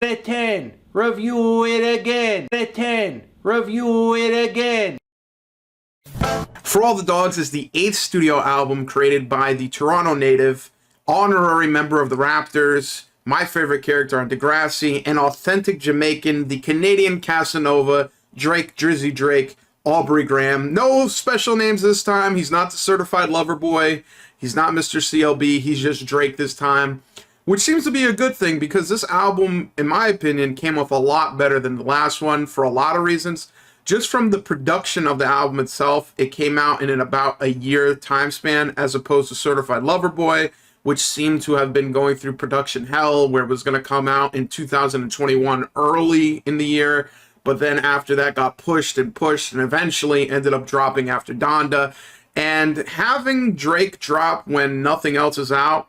The 10, review it again. The 10, review it again. For All the Dogs is the 8th studio album created by the Toronto native, honorary member of the Raptors, my favorite character on Degrassi, an authentic Jamaican, the Canadian Casanova, Drake, Drizzy Drake, Aubrey Graham. No special names this time. He's not the certified lover boy. He's not Mr. CLB. He's just Drake this time, which seems to be a good thing because this album, in my opinion, came off a lot better than the last one for a lot of reasons. Just from the production of the album itself, it came out in about a year time span as opposed to Certified Lover Boy, which seemed to have been going through production hell, where it was going to come out in 2021 early in the year, but then after that got pushed and eventually ended up dropping after Donda. And having Drake drop when nothing else is out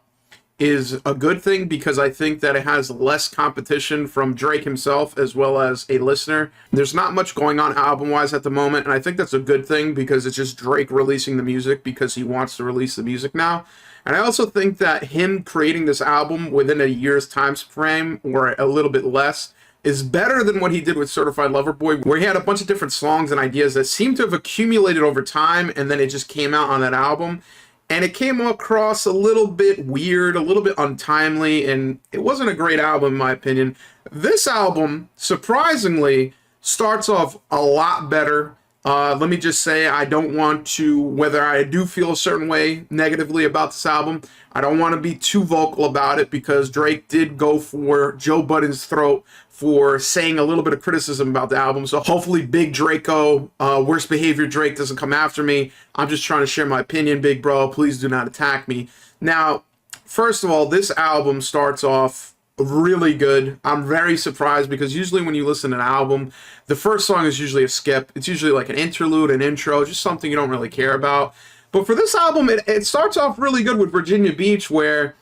is a good thing because I think that it has less competition from Drake himself as well as a listener. There's not much going on album-wise at the moment, and I think that's a good thing because it's just Drake releasing the music because he wants to release the music now. And I also think that him creating this album within a year's time frame, or a little bit less, is better than what he did with Certified Lover Boy, where he had a bunch of different songs and ideas that seemed to have accumulated over time, and then it just came out on that album. And it came across a little bit weird, a little bit untimely, and it wasn't a great album in my opinion. This album, surprisingly, starts off a lot better. Let me just say, I don't want to, whether I do feel a certain way negatively about this album, I don't want to be too vocal about it because Drake did go for Joe Budden's throat for saying a little bit of criticism about the album. So hopefully Big Draco, worst behavior Drake doesn't come after me. I'm just trying to share my opinion, big bro. Please do not attack me. Now, first of all, this album starts off really good. I'm very surprised because usually when you listen to an album, the first song is usually a skip. It's usually like an interlude, an intro, just something you don't really care about. But for this album, it starts off really good with Virginia Beach, where,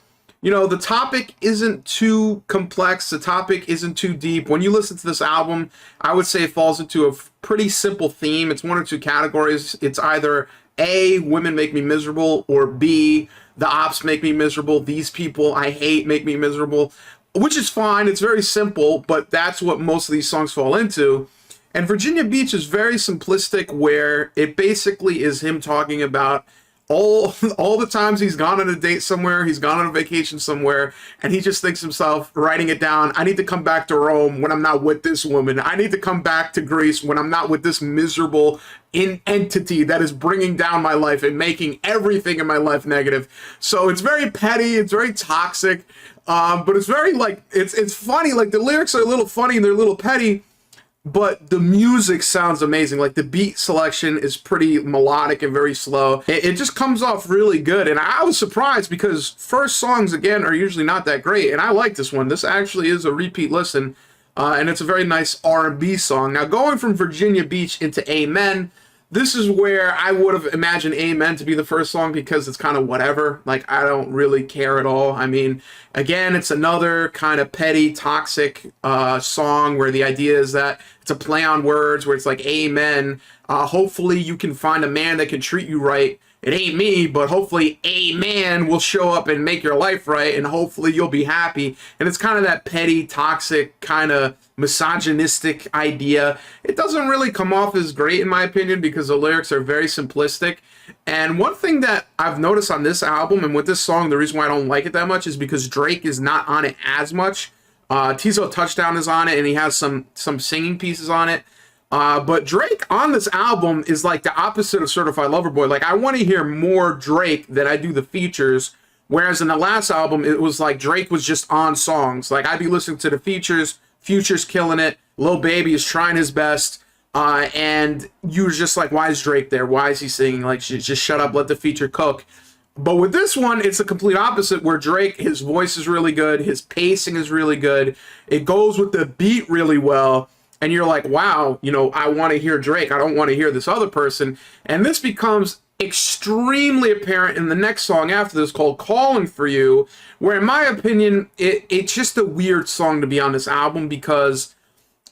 you know, the topic isn't too complex. The topic isn't too deep. When you listen to this album, I would say it falls into a pretty simple theme. It's one or two categories. It's either A, women make me miserable, or B, the ops make me miserable. These people I hate make me miserable, which is fine. It's very simple, but that's what most of these songs fall into. And Virginia Beach is very simplistic, where it basically is him talking about all the times he's gone on a date somewhere, he's gone on a vacation somewhere, and he just thinks himself, writing it down, I need to come back to Rome when I'm not with this woman. I need to come back to Greece when I'm not with this miserable entity that is bringing down my life and making everything in my life negative. So it's very petty, it's very toxic, but it's very, like, it's funny. Like, the lyrics are a little funny and they're a little petty, but the music sounds amazing. Like, the beat selection is pretty melodic and very slow. It just comes off really good. And I was surprised because first songs, again, are usually not that great. And I like this one. This actually is a repeat listen. And it's a very nice R&B song. Now, going from Virginia Beach into Amen, this is where I would have imagined Amen to be the first song because it's kind of whatever. Like, I don't really care at all. I mean, again, it's another kind of petty, toxic song where the idea is that it's a play on words, where it's like, amen. Hopefully you can find a man that can treat you right. It ain't me, but hopefully a man will show up and make your life right, and hopefully you'll be happy. And it's kind of that petty, toxic, kind of misogynistic idea. It doesn't really come off as great, in my opinion, because the lyrics are very simplistic. And one thing that I've noticed on this album and with this song, the reason why I don't like it that much is because Drake is not on it as much. Tizo Touchdown is on it, and he has some singing pieces on it. But Drake on this album is like the opposite of Certified Lover Boy. Like, I want to hear more Drake than I do the features. Whereas in the last album, it was like Drake was just on songs. Like, I'd be listening to the features, Future's killing it, Lil Baby is trying his best, and you were just like, why is Drake there? Why is he singing? Like, just shut up, let the feature cook. But with this one, it's the complete opposite, where Drake, his voice is really good, his pacing is really good, it goes with the beat really well, and you're like, wow, you know, I want to hear Drake, I don't want to hear this other person. And this becomes extremely apparent in the next song after this, called Calling For You, where in my opinion, it's just a weird song to be on this album because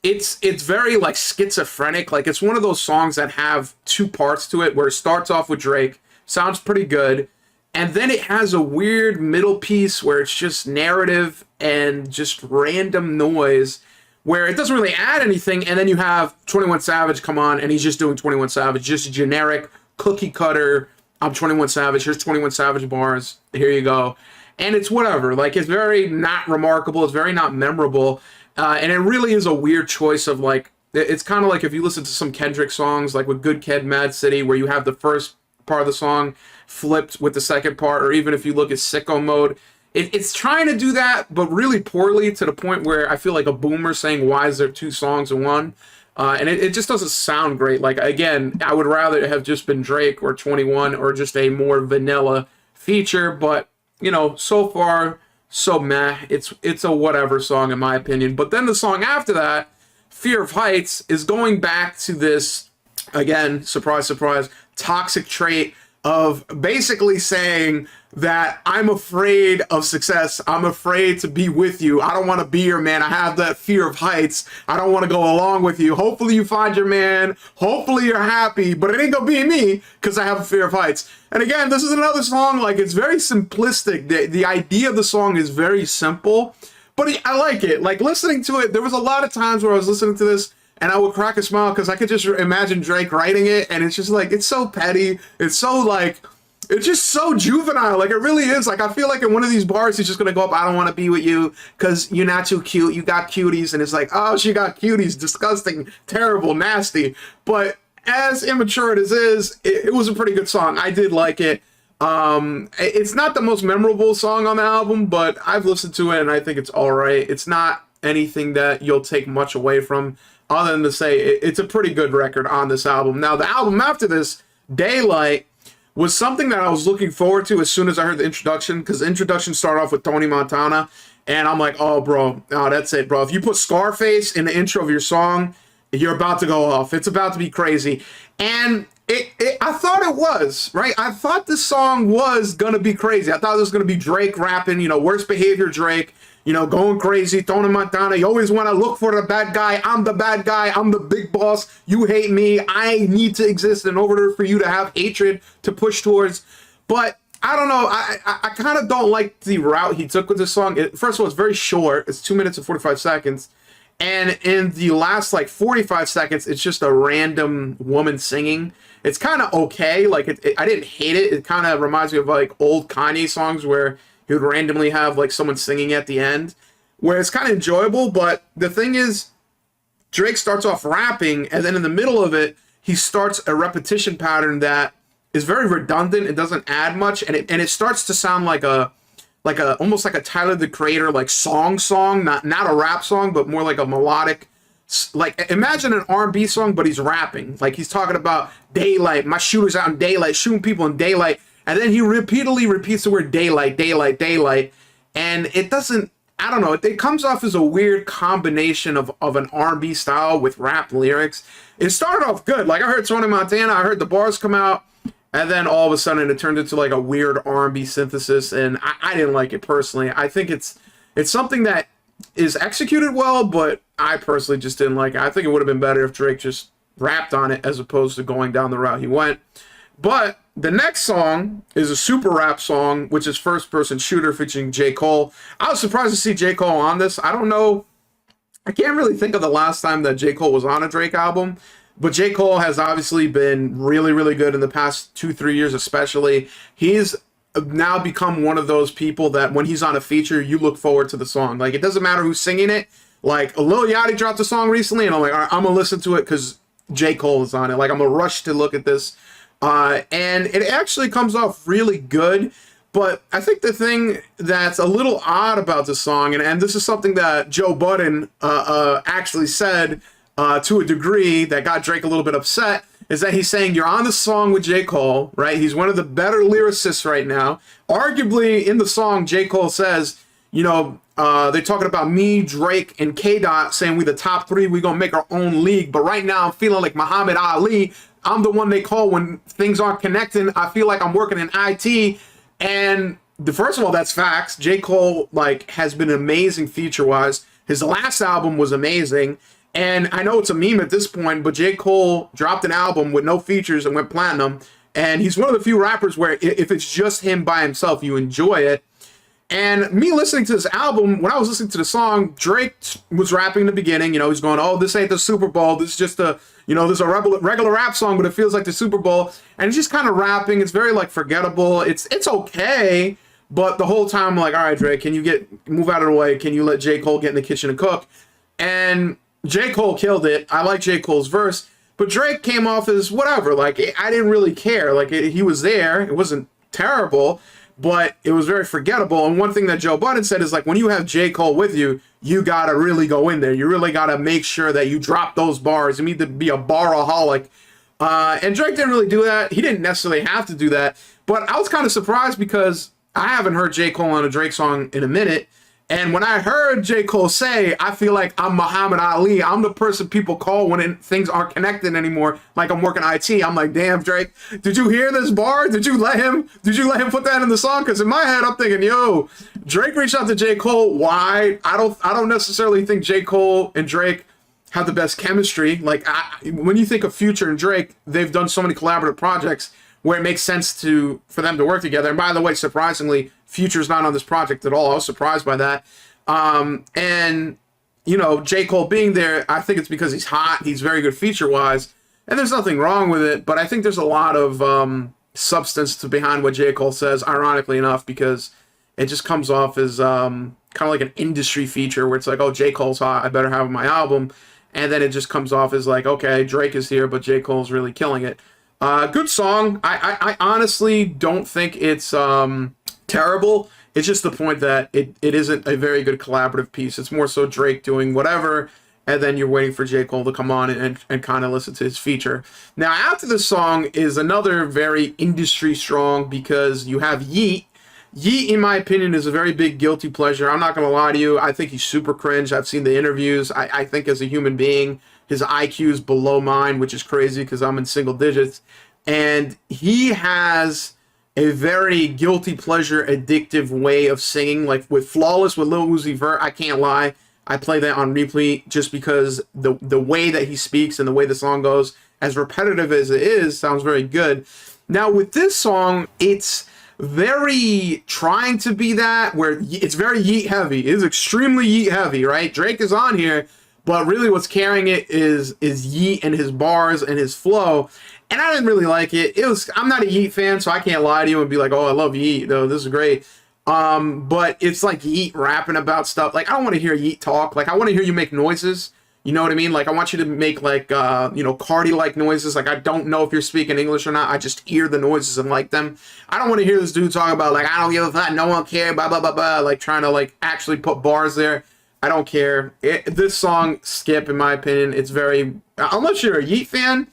it's very, like, schizophrenic. Like, it's one of those songs that have two parts to it, where it starts off with Drake, sounds pretty good, and then it has a weird middle piece where it's just narrative, and just random noise where it doesn't really add anything, and then you have 21 Savage come on, and he's just doing 21 Savage, just generic, cookie cutter, I'm 21 Savage, here's 21 Savage bars, here you go. And it's whatever, like, it's very not remarkable, it's very not memorable, and it really is a weird choice of, like, it's kind of like if you listen to some Kendrick songs, like with Good Kid, Mad City, where you have the first part of the song flipped with the second part, or even if you look at Sicko Mode, it's trying to do that, but really poorly, to the point where I feel like a boomer saying, why is there two songs in one? And it just doesn't sound great. Like, again, I would rather have just been Drake or 21 or just a more vanilla feature, but, you know, so far, so meh. It's a whatever song, in my opinion. But then the song after that, Fear of Heights, is going back to this, again, surprise, surprise, toxic trait of basically saying that I'm afraid of success. I'm afraid to be with you. I don't want to be your man. I have that fear of heights. I don't want to go along with you. Hopefully you find your man. Hopefully you're happy, but it ain't gonna be me because I have a fear of heights. And again, this is another song, like, it's very simplistic. The idea of the song is very simple, but I like it. Like, listening to it, there was a lot of times where I was listening to this and I would crack a smile because I could just imagine Drake writing it, and it's just like, it's so petty. It's so, like, it's just so juvenile. Like, it really is. Like, I feel like in one of these bars, he's just going to go up, I don't want to be with you because you're not too cute. You got cuties. And it's like, oh, she got cuties. Disgusting, terrible, nasty. But as immature as it is, it was a pretty good song. I did like it. It's not the most memorable song on the album, but I've listened to it and I think it's all right. It's not anything that you'll take much away from, other than to say it's a pretty good record on this album. Now, the album after this, Daylight, was something that I was looking forward to as soon as I heard the introduction, because the introduction started off with Tony Montana, and I'm like, oh, bro, oh, that's it, bro. If you put Scarface in the intro of your song, you're about to go off. It's about to be crazy. And I thought it was, right? I thought this song was going to be crazy. I thought it was going to be Drake rapping, you know, worst behavior Drake, you know, going crazy, Tony Montana. You always want to look for the bad guy. I'm the bad guy. I'm the big boss. You hate me. I need to exist in order for you to have hatred to push towards. But I don't know. I kind of don't like the route he took with this song. First of all, it's very short. It's 2 minutes and 45 seconds. And in the last, like, 45 seconds, it's just a random woman singing. It's kind of okay. Like, I didn't hate it. It kind of reminds me of, like, old Kanye songs where he would randomly have, like, someone singing at the end, where it's kind of enjoyable. But the thing is, Drake starts off rapping, and then in the middle of it, he starts a repetition pattern that is very redundant. It doesn't add much, and it starts to sound like a almost like a Tyler the Creator, like, song, not a rap song, but more like a melodic, like, imagine an R&B song, but he's rapping. Like, he's talking about daylight, my shooter's out in daylight, shooting people in daylight. And then he repeatedly repeats the word daylight, daylight, daylight. And it doesn't, I don't know, it comes off as a weird combination of an R&B style with rap lyrics. It started off good. Like, I heard Tony Montana, I heard the bars come out, and then all of a sudden it turned into, like, a weird R&B synthesis, and I didn't like it personally. I think it's something that is executed well, but I personally just didn't like it. I think it would have been better if Drake just rapped on it as opposed to going down the route he went. But the next song is a super rap song, which is First Person Shooter featuring J. Cole. I was surprised to see J. Cole on this. I don't know. I can't really think of the last time that J. Cole was on a Drake album. But J. Cole has obviously been really, really good in the past 2-3 years especially. He's now become one of those people that when he's on a feature, you look forward to the song. Like, it doesn't matter who's singing it. Like, Lil Yachty dropped a song recently, and I'm like, all right, I'm going to listen to it because J. Cole is on it. Like, I'm going to rush to look at this. And it actually comes off really good. But I think the thing that's a little odd about this song, and this is something that Joe Budden actually said to a degree that got Drake a little bit upset, is that he's saying you're on the song with J. Cole, right? He's one of the better lyricists right now. Arguably, in the song, J. Cole says, you know, they're talking about me, Drake, and K-Dot saying we the top three, we gonna make our own league. But right now I'm feeling like Muhammad Ali. I'm the one they call when things aren't connecting. I feel like I'm working in IT. And first of all, that's facts. J. Cole, like, has been amazing feature-wise. His last album was amazing. And I know it's a meme at this point, but J. Cole dropped an album with no features and went platinum. And he's one of the few rappers where if it's just him by himself, you enjoy it. And me listening to this album, when I was listening to the song, Drake was rapping in the beginning. You know, he's going, "Oh, this ain't the Super Bowl. This is just a, you know, this is a regular rap song, but it feels like the Super Bowl." And he's just kind of rapping. It's very like forgettable. It's okay, but the whole time I'm like, "All right, Drake, can you move out of the way? Can you let J. Cole get in the kitchen and cook?" And J. Cole killed it. I like J. Cole's verse, but Drake came off as whatever. Like, I didn't really care. Like, he was there. It wasn't terrible, but it was very forgettable. And one thing that Joe Budden said is, like, when you have J. Cole with you, you got to really go in there. You really got to make sure that you drop those bars. You need to be a baraholic. And Drake didn't really do that. He didn't necessarily have to do that. But I was kind of surprised because I haven't heard J. Cole on a Drake song in a minute. And when I heard J. Cole say, I feel like I'm Muhammad Ali, I'm the person people call when things aren't connected anymore, like I'm working IT. I'm like, damn, Drake, did you hear this bar? Did you let him put that in the song? Because in my head, I'm thinking, yo, Drake reached out to J. Cole. Why? I don't necessarily think J. Cole and Drake have the best chemistry. Like, when you think of Future and Drake, they've done so many collaborative projects where it makes sense for them to work together. And by the way, surprisingly, Future's not on this project at all. I was surprised by that. And, you know, J. Cole being there, I think it's because he's hot. He's very good feature-wise. And there's nothing wrong with it. But I think there's a lot of substance behind what J. Cole says, ironically enough, because it just comes off as kind of like an industry feature where it's like, oh, J. Cole's hot, I better have him on my album. And then it just comes off as like, okay, Drake is here, but J. Cole's really killing it. Good song. I honestly don't think it's terrible. It's just the point that it isn't a very good collaborative piece. It's more so Drake doing whatever, and then you're waiting for J. Cole to come on and kind of listen to his feature. Now, after this song is another very industry strong because you have Yeat. Yeat, in my opinion, is a very big guilty pleasure. I'm not going to lie to you. I think he's super cringe. I've seen the interviews. I think as a human being, his IQ is below mine, which is crazy because I'm in single digits. And he has a very guilty pleasure, addictive way of singing. Like with Flawless, with Lil Uzi Vert, I can't lie. I play that on replay just because the way that he speaks and the way the song goes, as repetitive as it is, sounds very good. Now with this song, it's very trying to be that, where it's very Yeat heavy. It is extremely Yeat heavy, right? Drake is on here, but really what's carrying it is Yeat and his bars and his flow. And I didn't really like it. I'm not a Yeat fan, so I can't lie to you and be like, oh, I love Yeat, though. This is great. But it's like Yeat rapping about stuff. Like, I don't want to hear Yeat talk. Like, I want to hear you make noises. You know what I mean? Like, I want you to make, like, Cardi-like noises. Like, I don't know if you're speaking English or not. I just hear the noises and like them. I don't want to hear this dude talk about, like, I don't give a fuck, no one care, blah, blah, blah, blah. Like, trying to, like, actually put bars there. I don't care. This song, skip, in my opinion. It's very... Unless you're a Yeat fan,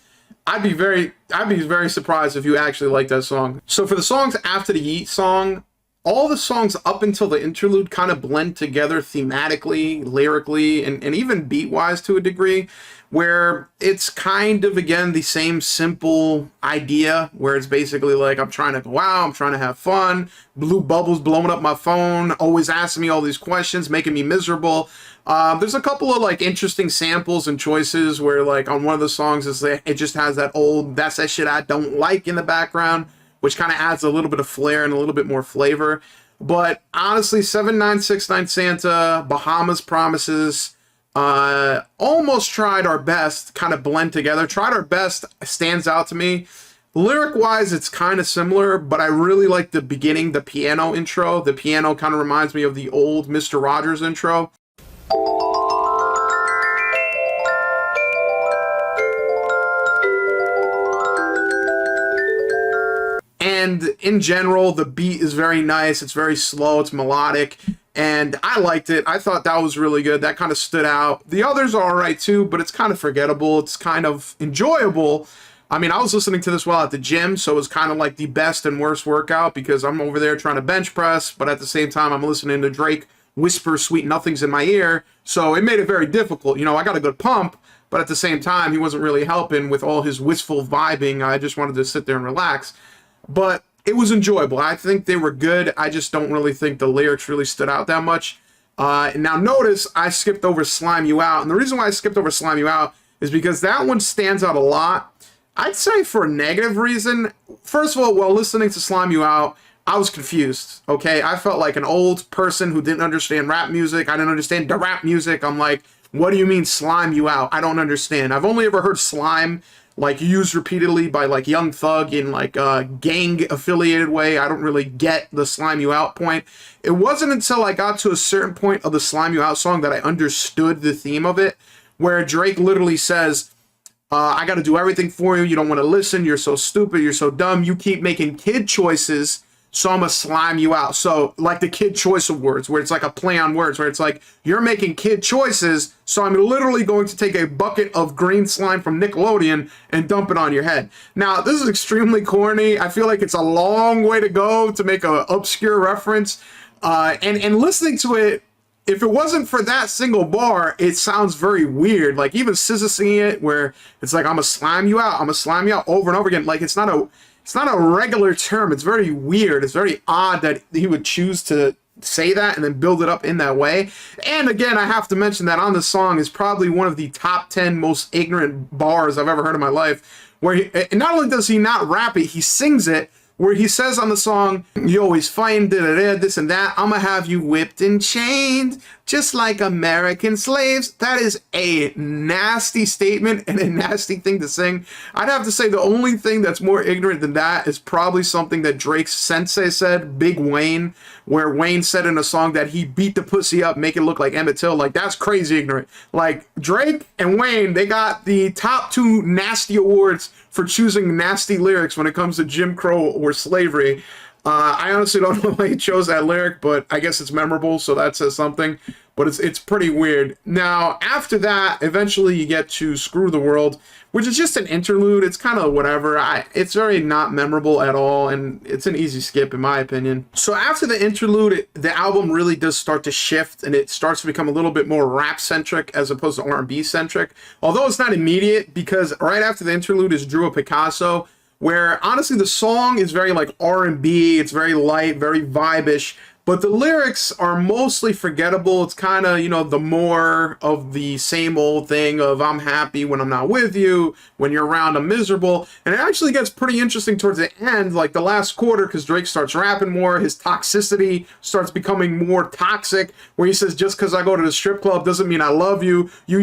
I'd be very surprised if you actually like that song. So for the songs after the Yeat song, all the songs up until the interlude kind of blend together thematically, lyrically, and even beat-wise to a degree, where it's kind of, again, the same simple idea, where it's basically like, I'm trying to go out, I'm trying to have fun, blue bubbles blowing up my phone, always asking me all these questions, making me miserable. There's a couple of, like, interesting samples and choices where, like, on one of the songs, it just has that old, that's that shit I don't like in the background, which kind of adds a little bit of flair and a little bit more flavor. But honestly, 7969 Santa, Bahamas Promises, almost Tried Our Best kind of blend together. Tried Our Best stands out to me. Lyric-wise, it's kind of similar, but I really like the beginning, the piano intro. The piano kind of reminds me of the old Mr. Rogers intro. And in general, the beat is very nice. It's very slow. It's melodic. And I liked it. I thought that was really good. That kind of stood out. The others are all right too, but it's kind of forgettable. It's kind of enjoyable. I mean, I was listening to this while at the gym, so it was kind of like the best and worst workout because I'm over there trying to bench press, but at the same time, I'm listening to Drake whisper sweet nothings in my ear. So it made it very difficult. You know, I got a good pump, but at the same time, he wasn't really helping with all his wistful vibing. I just wanted to sit there and relax. But it was enjoyable. I think they were good. I just don't really think the lyrics really stood out that much. Now notice I skipped over Slime You Out. And the reason why I skipped over Slime You Out is because that one stands out a lot. I'd say for a negative reason. First of all, while listening to Slime You Out, I was confused, okay? I felt like an old person who didn't understand rap music. I didn't understand the rap music. I'm like, what do you mean slime you out? I don't understand. I've only ever heard slime like used repeatedly by like Young Thug in like a gang affiliated way. I don't really get the slime you out point. It wasn't until I got to a certain point of the slime you out song that I understood the theme of it, where Drake literally says, I got to do everything for you. You don't want to listen. You're so stupid. You're so dumb. You keep making kid choices, so I'm going to slime you out. So like the Kid Choice Awards, where it's like a play on words, where it's like, you're making kid choices, so I'm literally going to take a bucket of green slime from Nickelodeon and dump it on your head. Now, this is extremely corny. I feel like it's a long way to go to make an obscure reference. And listening to it, if it wasn't for that single bar, it sounds very weird. Like even SZA singing it, where it's like, I'm gonna slime you out, I'm gonna slime you out over and over again. Like it's not a regular term. It's very weird. It's very odd that he would choose to say that and then build it up in that way. And again, I have to mention that on the song is probably one of the top 10 most ignorant bars I've ever heard in my life, where not only does he not rap it, he sings it, where he says on the song, you always find this and that, I'm gonna have you whipped and chained, just like American slaves. That is a nasty statement and a nasty thing to sing. I'd have to say the only thing that's more ignorant than that is probably something that Drake's sensei said, Big Wayne, where Wayne said in a song that he beat the pussy up, make it look like Emmett Till. Like, that's crazy ignorant. Like, Drake and Wayne, they got the top 2 nasty awards for choosing nasty lyrics when it comes to Jim Crow or slavery. I honestly don't know why he chose that lyric, but I guess it's memorable, so that says something. But it's pretty weird. Now, after that, eventually you get to Screw the World, which is just an interlude. It's kind of whatever. It's very not memorable at all, and it's an easy skip in my opinion. So after the interlude, the album really does start to shift, and it starts to become a little bit more rap-centric as opposed to R&B-centric. Although it's not immediate, because right after the interlude is Drew a Picasso, where honestly the song is very like R&B, it's very light, very vibe-ish, but the lyrics are mostly forgettable. It's kind of, you know, the more of the same old thing of I'm happy when I'm not with you, when you're around I'm miserable. And it actually gets pretty interesting towards the end, like the last quarter, because Drake starts rapping more, his toxicity starts becoming more toxic, where he says, just because I go to the strip club doesn't mean I love you. You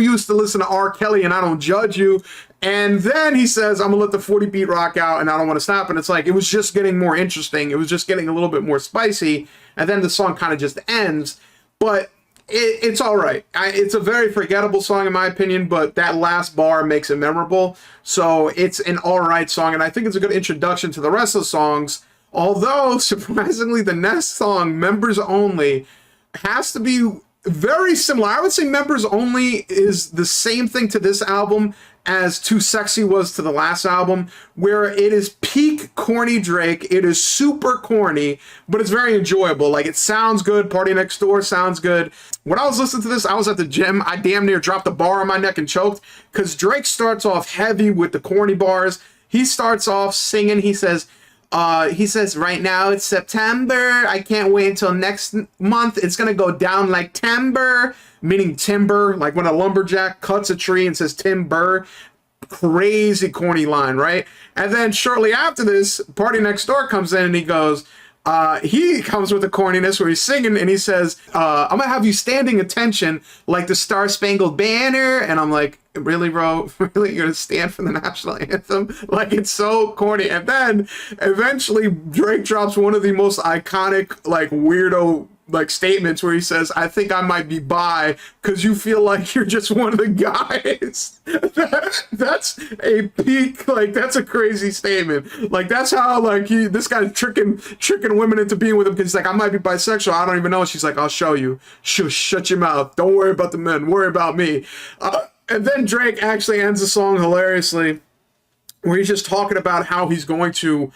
used to listen to R. Kelly and I don't judge you. And then he says, I'm gonna let the 40 beat rock out and I don't want to stop. And it's like, it was just getting more interesting. It was just getting a little bit more spicy. And then the song kind of just ends. But it's all right. It's a very forgettable song in my opinion, but that last bar makes it memorable. So it's an all right song. And I think it's a good introduction to the rest of the songs. Although, surprisingly, the next song, Members Only, has to be very similar. I would say Members Only is the same thing to this album as Too Sexy was to the last album, where it is peak corny Drake. It is super corny, but it's very enjoyable. Like, it sounds good. Party Next Door sounds good. When I was listening to this, I was at the gym. I damn near dropped a bar on my neck and choked, because Drake starts off heavy with the corny bars. He starts off singing. He says, right now it's September. I can't wait until next month. It's going to go down like timber, meaning timber, like when a lumberjack cuts a tree and says timber. Crazy corny line, right? And then shortly after this, Party Next Door comes in and he goes, he comes with the corniness where he's singing and he says, I'm gonna have you standing attention like the Star Spangled Banner. And I'm like, really, bro? Really? You're gonna stand for the national anthem? Like, it's so corny. And then eventually Drake drops one of the most iconic, like, weirdo, like, statements where he says, I think I might be bi because you feel like you're just one of the guys. That's a peak, like, that's a crazy statement. Like, that's how, like, this guy's tricking women into being with him, because he's like, I might be bisexual, I don't even know. She's like, I'll show you. Shush, shut your mouth. Don't worry about the men, worry about me. And then Drake actually ends the song hilariously, where he's just talking about how he's going to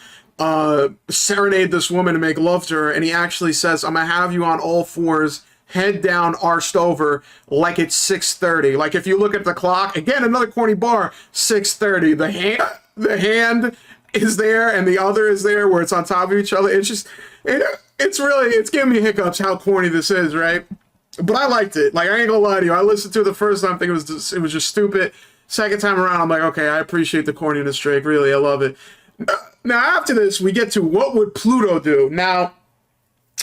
serenade this woman and make love to her, and he actually says, I'm gonna have you on all fours, head down, arched over, like it's 6:30. Like, if you look at the clock, again, another corny bar, 6:30. The hand is there and the other is there, where it's on top of each other. It's just, it's giving me hiccups how corny this is, right? But I liked it. Like, I ain't gonna lie to you. I listened to it the first time, thinking it was just stupid. Second time around, I'm like, okay, I appreciate the corniness, Drake. Really, I love it. Now, after this, we get to What Would Pluto Do? Now,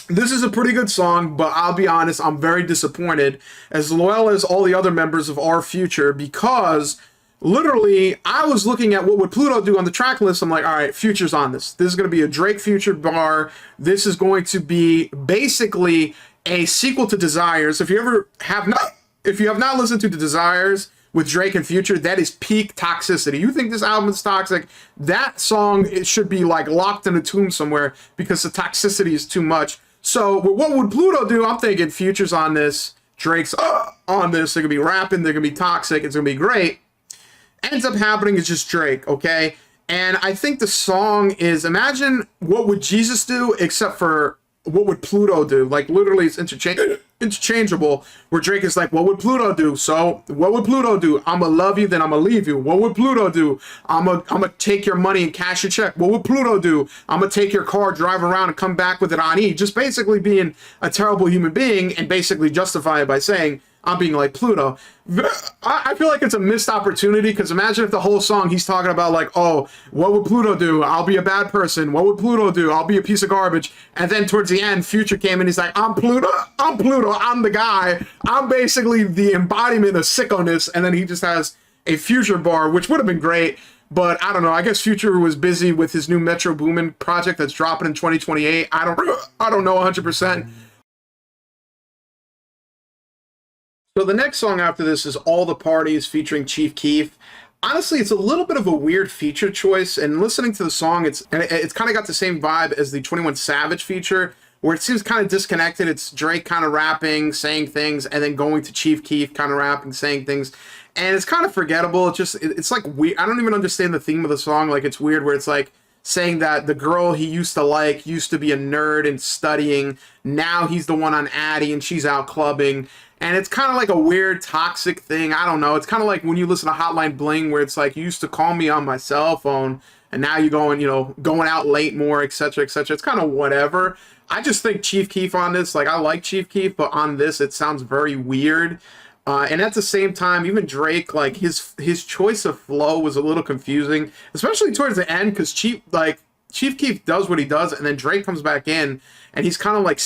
this is a pretty good song, but I'll be honest, I'm very disappointed, as well as all the other members of Our Future, because literally, I was looking at What Would Pluto Do on the track list. I'm like, all right, Future's on this. This is going to be a Drake Future bar. This is going to be basically a sequel to Desires. If you have not listened to the Desires with Drake and Future, that is peak toxicity. You think this album is toxic? That song, it should be like locked in a tomb somewhere because the toxicity is too much. So What Would Pluto Do? I'm thinking Future's on this, Drake's on this. They're gonna be rapping. They're gonna be toxic. It's gonna be great. Ends up happening is just Drake, okay? And I think the song is, imagine What Would Jesus Do, except for What Would Pluto Do? Like, literally, it's interchangeable, where Drake is like, what would Pluto do? So, what would Pluto do? I'm gonna love you, then I'm gonna leave you. What would Pluto do? I'm gonna take your money and cash your check. What would Pluto do? I'm gonna take your car, drive around, and come back with it on E. Just basically being a terrible human being and basically justify it by saying, I'm being like Pluto. I feel like it's a missed opportunity, because imagine if the whole song he's talking about like, oh, what would Pluto do? I'll be a bad person. What would Pluto do? I'll be a piece of garbage. And then towards the end, Future came and he's like, I'm Pluto, I'm the guy. I'm basically the embodiment of sickoness. And then he just has a Future bar, which would have been great. But I don't know. I guess Future was busy with his new Metro Boomin project that's dropping in 2028. I don't know 100%. So the next song after this is All the Parties featuring Chief Keef. Honestly, it's a little bit of a weird feature choice, and listening to the song, it's kind of got the same vibe as the 21 Savage feature, where it seems kind of disconnected. It's Drake kind of rapping, saying things, and then going to Chief Keef kind of rapping, saying things, and it's kind of forgettable. It's like weird. I don't even understand the theme of the song. Like, it's weird where it's like saying that the girl he used to like used to be a nerd and studying. Now he's the one on Addy and she's out clubbing. And it's kind of like a weird toxic thing. I don't know. It's kind of like when you listen to Hotline Bling, where it's like, you used to call me on my cell phone and now you're going out late more, etc., etc. It's kind of whatever. I just think Chief Keef on this, like, I like Chief Keef, but on this it sounds very weird. And at the same time, even Drake, like, his choice of flow was a little confusing, especially towards the end, because Chief Keef does what he does, and then Drake comes back in, and he's kind of like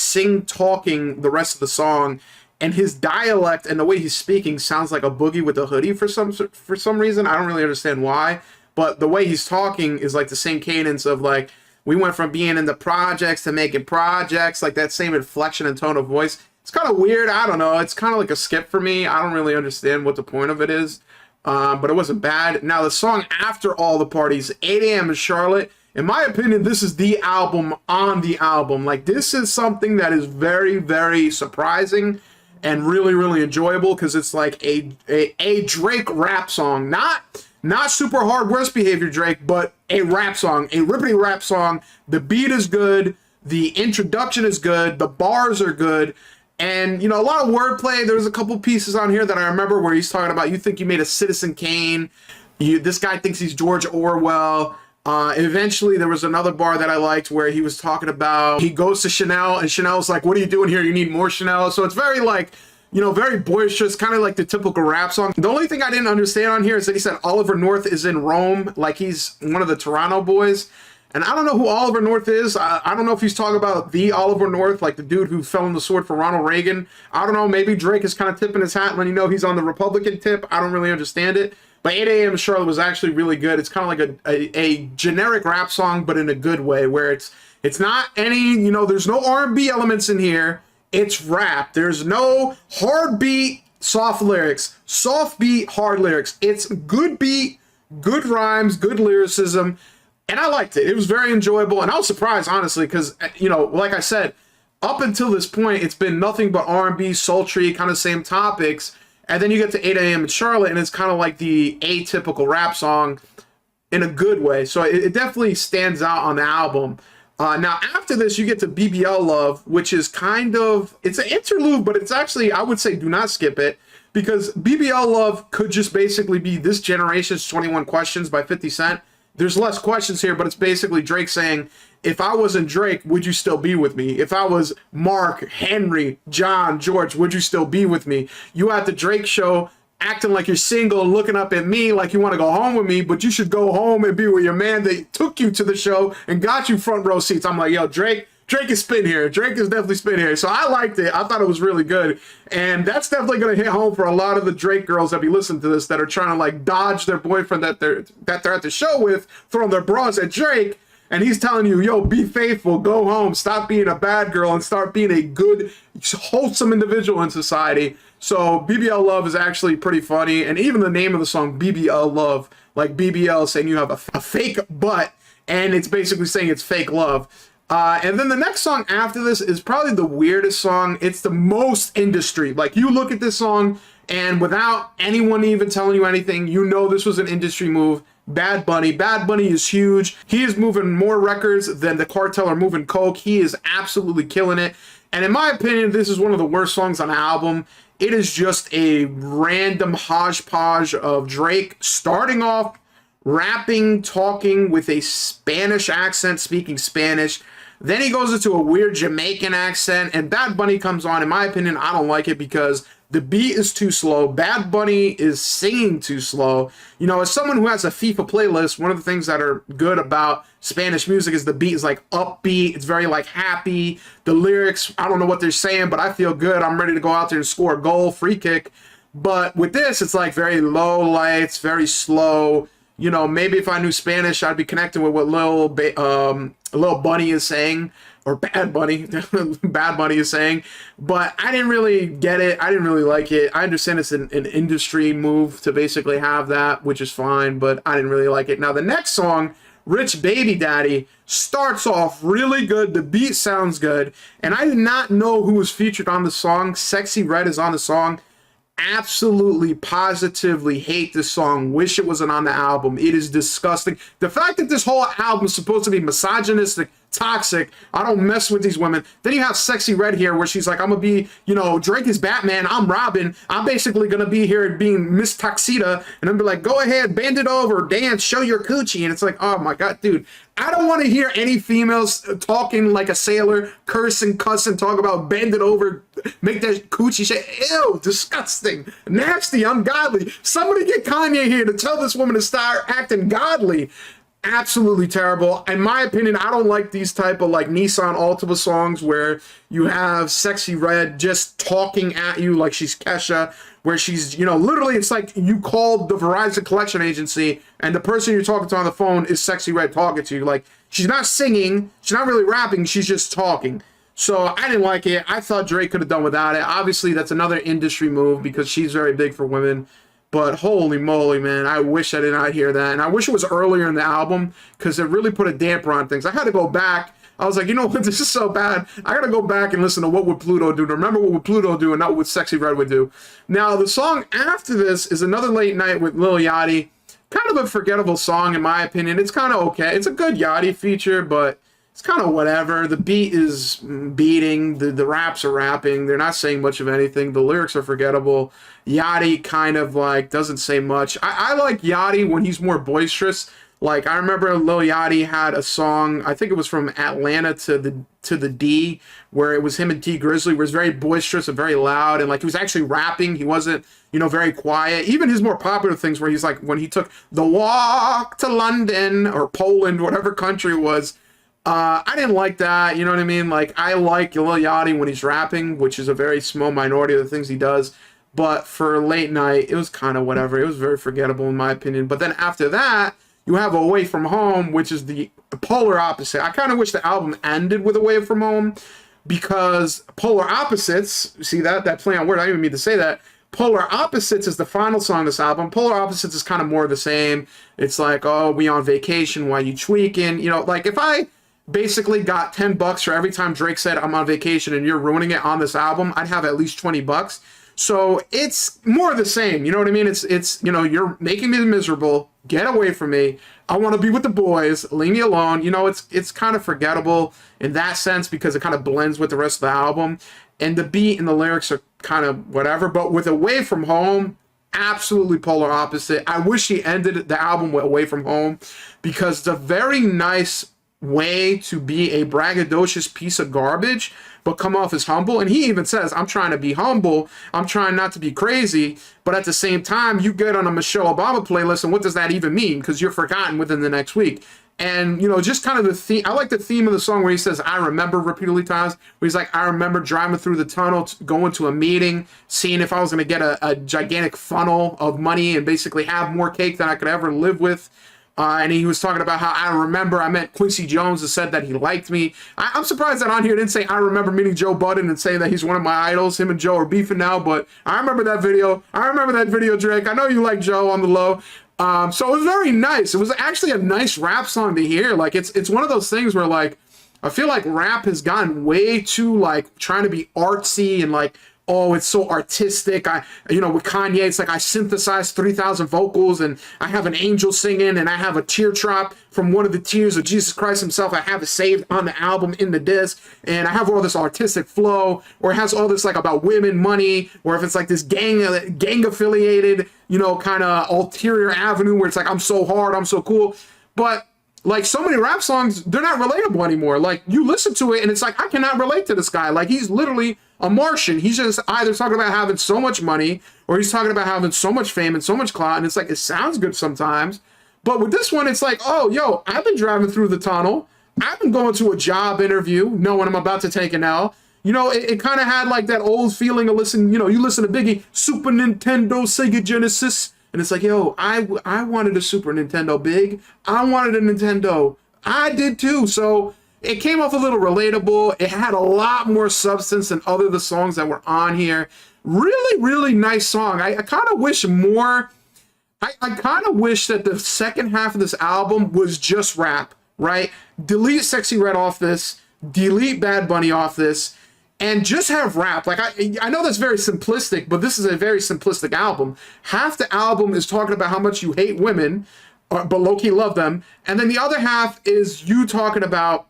talking the rest of the song, and his dialect and the way he's speaking sounds like a Boogie with a hoodie for some reason. I don't really understand why, but the way he's talking is like the same cadence of like, we went from being in the projects to making projects, like that same inflection and tone of voice. It's kind of weird. I don't know. It's kind of like a skip for me. I don't really understand what the point of it is, but it wasn't bad. Now, the song after All the Parties, 8 a.m. in Charlotte, in my opinion, this is the album on the album. Like, this is something that is very, very surprising and really, really enjoyable, because it's like a Drake rap song. Not super hard worst behavior Drake, but a rap song, a rippity rap song. The beat is good. The introduction is good. The bars are good. And, a lot of wordplay. There's a couple pieces on here that I remember where he's talking about, you think you made a Citizen Kane. This guy thinks he's George Orwell. Eventually, there was another bar that I liked where he was talking about, he goes to Chanel, and Chanel's like, what are you doing here? You need more Chanel. So it's very like, very boisterous, kind of like the typical rap song. The only thing I didn't understand on here is that he said Oliver North is in Rome, like he's one of the Toronto boys. And I don't know who Oliver North is. I don't know if he's talking about the Oliver North, like the dude who fell on the sword for Ronald Reagan. I don't know. Maybe Drake is kind of tipping his hat when he's on the Republican tip. I don't really understand it. But 8 a.m. in Charlotte was actually really good. It's kind of like a generic rap song, but in a good way, where it's not any, there's no R&B elements in here. It's rap. There's no hard beat, soft lyrics, soft beat, hard lyrics. It's good beat, good rhymes, good lyricism. And I liked it. It was very enjoyable. And I was surprised, honestly, because, like I said, up until this point, it's been nothing but R&B, sultry, kind of same topics. And then you get to 8 a.m. in Charlotte, and it's kind of like the atypical rap song in a good way. So it definitely stands out on the album. Now, after this, you get to BBL Love, which is it's an interlude, but it's actually, I would say, do not skip it. Because BBL Love could just basically be this generation's 21 Questions by 50 Cent. There's less questions here, but it's basically Drake saying, if I wasn't Drake, would you still be with me? If I was Mark, Henry, John, George, would you still be with me? You at the Drake show acting like you're single, looking up at me like you want to go home with me, but you should go home and be with your man that took you to the show and got you front row seats. I'm like, yo, Drake is spin here. Drake is definitely spin here. So I liked it. I thought it was really good. And that's definitely going to hit home for a lot of the Drake girls that be listening to this that are trying to like dodge their boyfriend that they're at the show with, throwing their bras at Drake. And he's telling you, yo, be faithful, go home, stop being a bad girl and start being a good, wholesome individual in society. So BBL Love is actually pretty funny. And even the name of the song, BBL Love, like BBL saying you have a fake butt, and it's basically saying it's fake love. And then the next song after this is probably the weirdest song. It's the most industry. Like, you look at this song, and without anyone even telling you anything, you know this was an industry move. Bad Bunny. Bad Bunny is huge. He is moving more records than the cartel are moving coke. He is absolutely killing it. And in my opinion, this is one of the worst songs on the album. It is just a random hodgepodge of Drake starting off rapping, talking with a Spanish accent, speaking Spanish. Then he goes into a weird Jamaican accent, and Bad Bunny comes on. In my opinion, I don't like it because the beat is too slow. Bad Bunny is singing too slow. You know, as someone who has a FIFA playlist, one of the things that are good about Spanish music is the beat is like upbeat. It's very like happy. The lyrics, I don't know what they're saying, but I feel good. I'm ready to go out there and score a goal, free kick. But with this, it's like very low lights, very slow. You know, maybe if I knew Spanish, I'd be connecting with what Lil Bunny is saying, or Bad Bunny, Bad Bunny is saying. But I didn't really get it. I didn't really like it. I understand it's an industry move to basically have that, which is fine, but I didn't really like it. Now, the next song, Rich Baby Daddy, starts off really good. The beat sounds good. And I did not know who was featured on the song. Sexy Red is on the song. Absolutely, positively hate this song. Wish it wasn't on the album. It is disgusting. The fact that this whole album is supposed to be misogynistic, toxic, I don't mess with these women. Then you have Sexy Red here where she's like, I'm gonna be, you know, Drake is Batman, I'm Robin. I'm basically gonna be here being Miss Tuxedo, and I'm be like, go ahead, bend it over, dance, show your coochie. And it's like, oh my God, dude. I don't want to hear any females talking like a sailor, cursing, cussing, talk about bend it over, make that coochie shake. Ew, disgusting, nasty, ungodly. Somebody get Kanye here to tell this woman to start acting godly. Absolutely terrible. In my opinion, I don't like these type of like Nissan Altima songs where you have Sexy Red just talking at you like she's Kesha, where she's, you know, literally it's like you called the Verizon collection agency and the person you're talking to on the phone is Sexy Red talking to you. Like, she's not singing, she's not really rapping, she's just talking. So I didn't like it. I thought Drake could have done without it. Obviously, that's another industry move because she's very big for women. But holy moly, man, I wish I did not hear that. And I wish it was earlier in the album because it really put a damper on things. I had to go back. I was like, you know what, this is so bad. I got to go back and listen to What Would Pluto Do, to remember what would Pluto do and not what Sexy Red would do. Now, the song after this is Another Late Night with Lil Yachty. Kind of a forgettable song, in my opinion. It's kind of okay. It's a good Yachty feature, but it's kind of whatever. The beat is beating. The raps are rapping. They're not saying much of anything. The lyrics are forgettable. Yachty kind of like doesn't say much. I like Yachty when he's more boisterous. Like, I remember Lil Yachty had a song, I think it was from Atlanta to the D, where it was him and T Grizzly, where it was very boisterous and very loud, and like he was actually rapping. He wasn't, you know, very quiet. Even his more popular things where he's like, when he took the walk to London or Poland, whatever country it was, I didn't like that, you know what I mean? Like, I like Lil Yachty when he's rapping, which is a very small minority of the things he does. But for Late Night, it was kind of whatever. It was very forgettable in my opinion. But then after that, you have Away From Home, which is the polar opposite. I kind of wish the album ended with Away From Home because Polar Opposites, see that play on word, I didn't even mean to say that. Polar Opposites is the final song of this album. Polar Opposites is kind of more of the same. It's like, oh, we on vacation, why you tweaking? You know, like if I basically got $10 for every time Drake said I'm on vacation and you're ruining it on this album, I'd have at least $20. So it's more of the same, you know what I mean? It's you know, you're making me miserable, get away from me, I want to be with the boys, leave me alone. You know, it's kind of forgettable in that sense because it kind of blends with the rest of the album. And the beat and the lyrics are kind of whatever. But with Away From Home, absolutely polar opposite. I wish he ended the album with Away From Home because it's a very nice way to be a braggadocious piece of garbage, but come off as humble. And he even says, I'm trying to be humble. I'm trying not to be crazy. But at the same time, you get on a Michelle Obama playlist, and what does that even mean? Because you're forgotten within the next week. And, you know, just kind of the theme, I like the theme of the song where he says, I remember repeatedly times, where he's like, I remember driving through the tunnel, going to a meeting, seeing if I was going to get a gigantic funnel of money and basically have more cake than I could ever live with. And he was talking about how I met Quincy Jones and said that he liked me. I'm surprised that on here it didn't say I remember meeting Joe Budden and saying that he's one of my idols. Him and Joe are beefing now, but I remember that video. Drake. I know you like Joe on the low. So it was very nice. It was actually a nice rap song to hear. Like it's one of those things where like I feel like rap has gotten way too like trying to be artsy and like, oh, it's so artistic. With Kanye, it's like I synthesized 3,000 vocals and I have an angel singing and I have a teardrop from one of the tears of Jesus Christ himself. I have it saved on the album in the disc, and I have all this artistic flow, or it has all this like about women, money, or if it's like this gang affiliated, kind of ulterior avenue where it's like, I'm so hard, I'm so cool. But like so many rap songs, they're not relatable anymore. Like you listen to it and it's like, I cannot relate to this guy. Like he's literally a Martian. He's just either talking about having so much money or he's talking about having so much fame and so much clout. And it's like, it sounds good sometimes. But with this one, it's like, oh, yo, I've been driving through the tunnel. I've been going to a job interview knowing I'm about to take an L. It kind of had like that old feeling of you listen to Biggie, Super Nintendo, Sega Genesis. And it's like, yo, I wanted a Super Nintendo, Big. I wanted a Nintendo. I did too. So it came off a little relatable. It had a lot more substance than other the songs that were on here. Really, really nice song. I kind of wish more. I kind of wish that the second half of this album was just rap, right? Delete Sexy Red off this. Delete Bad Bunny off this. And just have rap. Like, I know that's very simplistic, but this is a very simplistic album. Half the album is talking about how much you hate women, but low-key love them. And then the other half is you talking about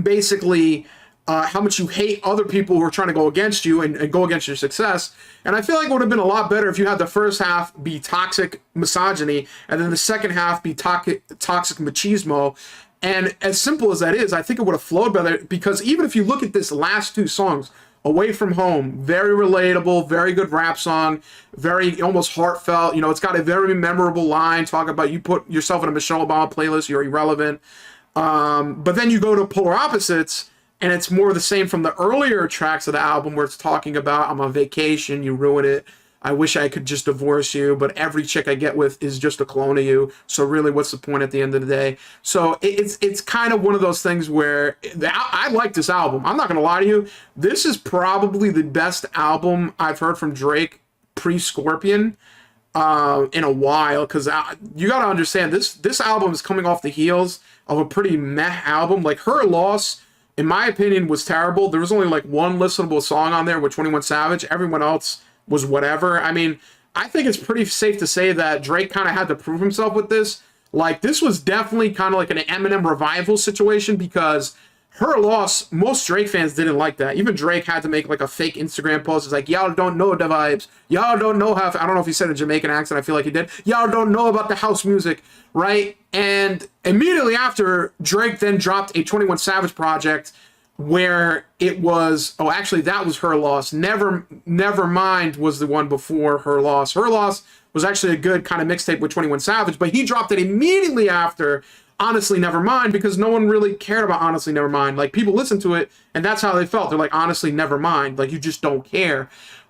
basically how much you hate other people who are trying to go against you and go against your success. And I feel like it would have been a lot better if you had the first half be toxic misogyny and then the second half be toxic machismo. And as simple as that is, I think it would have flowed better, because even if you look at this last two songs, Away From Home, very relatable, very good rap song, very almost heartfelt. It's got a very memorable line talking about you put yourself in a Michelle Obama playlist, you're irrelevant. But then you go to Polar Opposites, and it's more the same from the earlier tracks of the album where it's talking about, I'm on vacation, you ruin it. I wish I could just divorce you, but every chick I get with is just a clone of you. So really, what's the point at the end of the day? So it's kind of one of those things where I like this album. I'm not going to lie to you. This is probably the best album I've heard from Drake pre-Scorpion in a while, because you got to understand, this album is coming off the heels of a pretty meh album. Like Her Loss, in my opinion, was terrible. There was only like one listenable song on there with 21 Savage. Everyone else was whatever. I mean, I think it's pretty safe to say that Drake kind of had to prove himself with this. Like, this was definitely kind of like an Eminem revival situation, because Her Loss, most Drake fans didn't like that. Even Drake had to make like a fake Instagram post. It's like, y'all don't know the vibes. Y'all don't know how, I don't know if he said a Jamaican accent. I feel like he did. Y'all don't know about the house music, right? And immediately after, Drake then dropped a 21 Savage project where it was, oh, actually, that was Her Loss. Nevermind was the one before Her Loss. Her Loss was actually a good kind of mixtape with 21 Savage, but he dropped it immediately after Honestly Nevermind, because no one really cared about Honestly Nevermind. Like, people listened to it, and that's how they felt. They're like, honestly, nevermind. Like, you just don't care.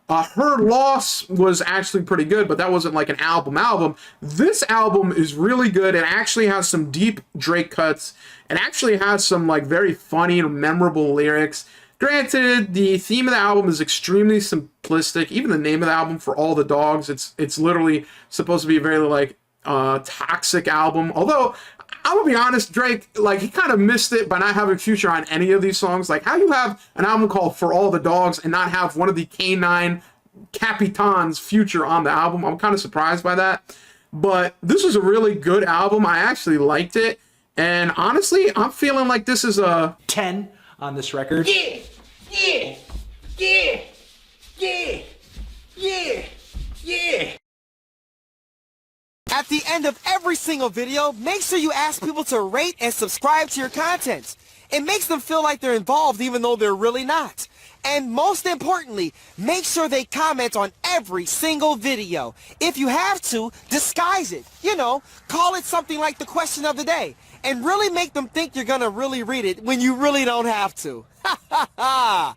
Her Loss was actually pretty good, but that wasn't like an album. This album is really good. It actually has some deep Drake cuts. It actually has some like very funny and memorable lyrics. Granted, the theme of the album is extremely simplistic. Even the name of the album, For All the Dogs, it's literally supposed to be a very like toxic album. Although, I'm gonna be honest, Drake, like, he kind of missed it by not having Future on any of these songs. Like, how you have an album called For All the Dogs and not have one of the K9 Capitans Future on the album? I'm kind of surprised by that. But this was a really good album. I actually liked it. And honestly, I'm feeling like this is a 10 on this record. Yeah, yeah, yeah, yeah, yeah, yeah. At the end of every single video, make sure you ask people to rate and subscribe to your content. It makes them feel like they're involved even though they're really not. And most importantly, make sure they comment on every single video. If you have to, disguise it. You know, call it something like the question of the day. And really make them think you're gonna really read it when you really don't have to. Ha ha ha!